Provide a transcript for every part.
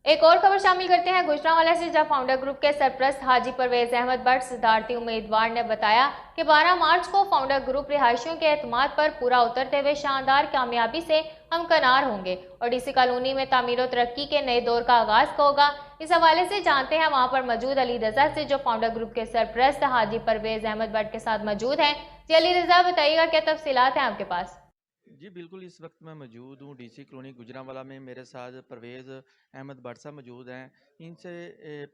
एक और खबर शामिल करते हैं गुजरांवाला से, जहां फाउंडर ग्रुप के सरपरस्त हाजी परवेज अहमद बट सिद्धार्थी उम्मीदवार ने बताया कि 12 मार्च को फाउंडर ग्रुप रिहायशियों के एतमाद पर पूरा उतरते हुए शानदार कामयाबी से हमकनार होंगे और डीसी कॉलोनी में तामीर और तरक्की के नए दौर का आगाज होगा। इस हवाले से जानते हैं वहां पर मौजूद अली रजा से, जो फाउंडर ग्रुप के सरपरस्त हाजी परवेज अहमद बट के साथ मौजूद हैं। जी अली रजा, बताइएगा क्या तफसीलात हैं आपके पास। जी बिल्कुल, इस वक्त मैं मौजूद हूँ डीसी कॉलोनी गुजरांवाला में। मेरे साथ परवेज़ अहमद भट्ट साहब मौजूद हैं। इनसे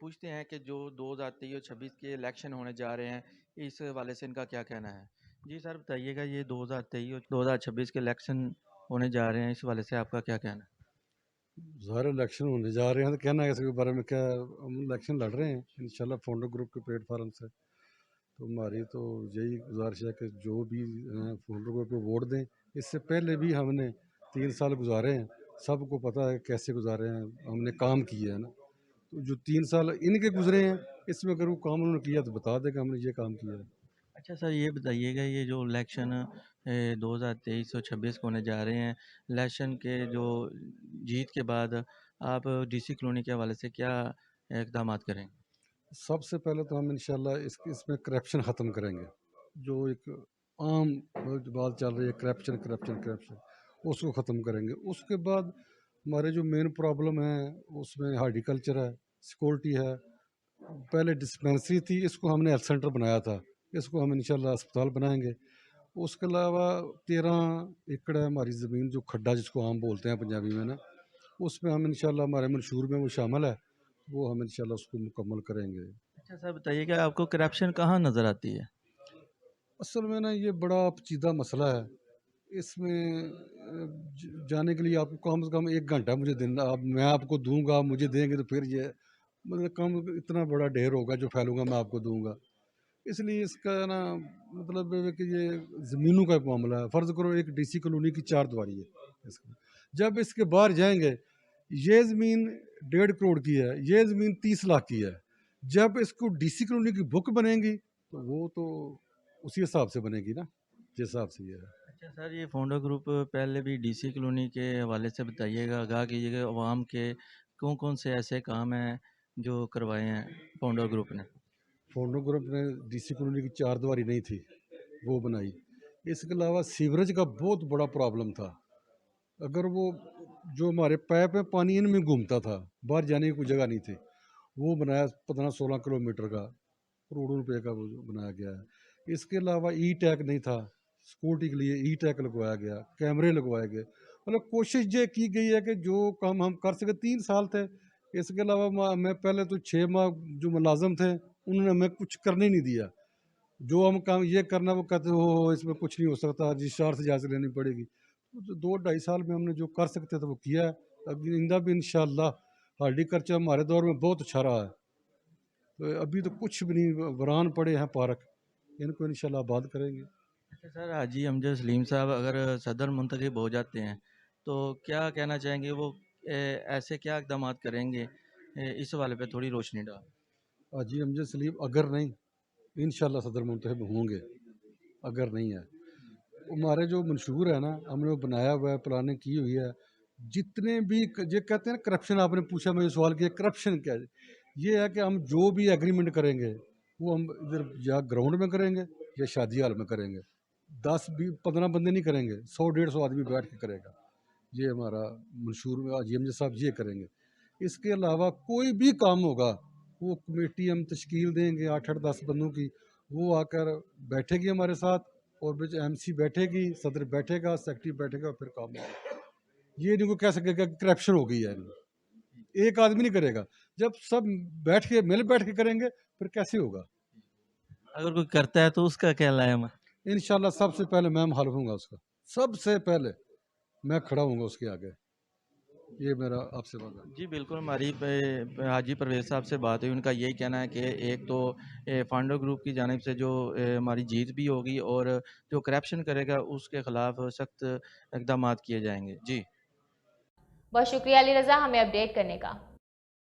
पूछते हैं कि जो 2023 और 26 के इलेक्शन होने जा रहे हैं, इस हवाले से इनका क्या कहना है। जी सर, बताइएगा, ये 2023 और 2026 के इलेक्शन होने जा रहे हैं, इस हवाले से आपका क्या कहना है। ज़ाहिर इलेक्शन होने जा रहे हैं तो कहना है इसके बारे में क्या। हम इलेक्शन लड़ रहे हैं इंशाल्लाह फाउंडर ग्रुप के प्लेटफार्म से। तो हमारी तो यही गुजारिश है कि जो भी फाउंडर ग्रुप को वोट दें। इससे पहले भी हमने 3 साल गुजारे हैं, सबको पता है कैसे गुजारे हैं, हमने काम किए हैं ना। तो जो 3 साल इनके गुजरे हैं, इसमें अगर वो काम उन्होंने किया तो बता देगा हमने ये काम किया है। अच्छा सर, ये बताइएगा, ये जो इलेक्शन 2023 और 26 को होने जा रहे हैं, इलेक्शन के जो जीत के बाद आप डीसी कॉलोनी के हवाले से क्या इकदाम करेंगे। सबसे पहले तो हम इंशाल्लाह इसमें करप्शन ख़त्म करेंगे। जो एक आम बात चल रही है, करप्शन करप्शन करप्शन, उसको ख़त्म करेंगे। उसके बाद हमारे जो मेन प्रॉब्लम है उसमें हार्टिकल्चर है, सिक्योरिटी है। पहले डिस्पेंसरी थी, इसको हमने हेल्थ सेंटर बनाया था, इसको हम इंशाल्लाह अस्पताल बनाएंगे। उसके अलावा 13 एकड़ है हमारी ज़मीन, जो खड्डा जिसको आम बोलते हैं पंजाबी में ना, उसमें हम इंशाल्लाह हमारे मंशूर में वो शामिल है, वो हम इंशाल्लाह उसको मुकम्मल करेंगे। अच्छा सर, बताइएगा, आपको करप्शन कहाँ नज़र आती है। असल में ना ये बड़ा पेचीदा मसला है। इसमें जाने के लिए आपको कम से कम 1 घंटा मुझे देना। आप मैं आपको दूंगा, आप मुझे देंगे, तो फिर ये मतलब कम इतना बड़ा ढेर होगा जो फैलूंगा मैं आपको दूंगा। इसलिए इसका ना मतलब ये है कि ये ज़मीनों का मामला है। फ़र्ज़ करो एक डीसी कॉलोनी की 4 दीवारी है इसका। जब इसके बाहर जाएंगे, ये ज़मीन 1.5 करोड़ की है, ये ज़मीन 30 लाख की है। जब इसको डीसी कॉलोनी की बुक बनेगी तो वो तो उसी हिसाब से बनेगी ना, जिस हिसाब से ये है। अच्छा सर, ये फाउंडर ग्रुप पहले भी डीसी कॉलोनी के हवाले से बताइएगा, आगाह कीजिएगा अवाम के, कौन कौन से ऐसे काम हैं जो करवाए हैं फाउंडर ग्रुप ने। फाउंडर ग्रुप ने डीसी कॉलोनी की 4 दीवारी नहीं थी, वो बनाई। इसके अलावा सीवरेज का बहुत बड़ा प्रॉब्लम था। अगर वो जो हमारे पाइप है, पानी इनमें घूमता था, बाहर जाने की कोई जगह नहीं थी। वो बनाया 15-16 किलोमीटर का, करोड़ों रुपए का वो जो बनाया गया है। इसके अलावा ई टैग नहीं था, सिक्योरिटी के लिए ई टैग लगवाया गया, कैमरे लगवाए गए। मतलब कोशिश ये की गई है कि जो काम हम कर सके। 3 साल थे। इसके अलावा मैं पहले तो 6 माह जो मुलाजम थे, उन्होंने हमें कुछ करने नहीं दिया। जो हम काम ये करना, वो कहते हो इसमें कुछ नहीं हो सकता, रजिस्ट्रार से इजाज़त लेनी पड़ेगी। तो 2 ढाई साल में हमने जो कर सकते थे वो किया है। अब इनका भी इंशाल्लाह हॉर्टिकल्चर हमारे दौर में बहुत अच्छा रहा है। तो अभी तो कुछ भी नहीं, वीरान पड़े हैं पार्क, इनको इंशाल्लाह आबाद करेंगे। अच्छा सर, हाजी अमजद सलीम साहब अगर सदर मुंतखब हो जाते हैं, तो क्या कहना चाहेंगे वो, ऐसे क्या इकदाम करेंगे, इस हवाले पे थोड़ी रोशनी डाल। हाजी अमजद सलीम अगर नहीं, इंशाल्लाह सदर मुंतखब होंगे। अगर नहीं है, हमारे जो मंशूर है ना, हमने वो बनाया हुआ है, प्लानिंग की हुई है। जितने भी ये कहते हैं ना करप्शन, आपने पूछा, मुझे सवाल किया करप्शन क्या है। ये है कि हम जो भी एग्रीमेंट करेंगे वो हम इधर या ग्राउंड में करेंगे या शादी हाल में करेंगे। 10-15 बंदे नहीं करेंगे, 100-150 आदमी बैठ के करेगा। ये हमारा मंशूर में आज एम साहब ये करेंगे। इसके अलावा कोई भी काम होगा, वो कमेटी हम तश्कील देंगे 8-8-10 बंदों की। वो आकर बैठेगी हमारे साथ, और बीच एमसी बैठेगी, सदर बैठेगा, सेक्रेटरी बैठेगा, फिर काम होगा। ये नहीं को कह सकेगा कि करप्शन हो गई है। एक आदमी नहीं करेगा। जब सब बैठ के करेंगे, फिर कैसे होगा। अगर कोई करता है तो उसका क्या लाया। इंशाल्लाह सबसे पहले मैं मुखालिफ हूँगा उसका, सबसे पहले मैं खड़ा हूँगा उसके आगे। ये मेरा आपसे वादा है। जी बिल्कुल, हमारी हाजी परवेज़ साहब से बात हुई, उनका यही कहना है कि एक तो फाउंडर ग्रुप की जानिब से जो हमारी जीत भी होगी, और जो करप्शन करेगा उसके ख़िलाफ़ सख्त इक़दामात किए जाएंगे। जी। बहुत शुक्रिया अली रजा हमें अपडेट करने का।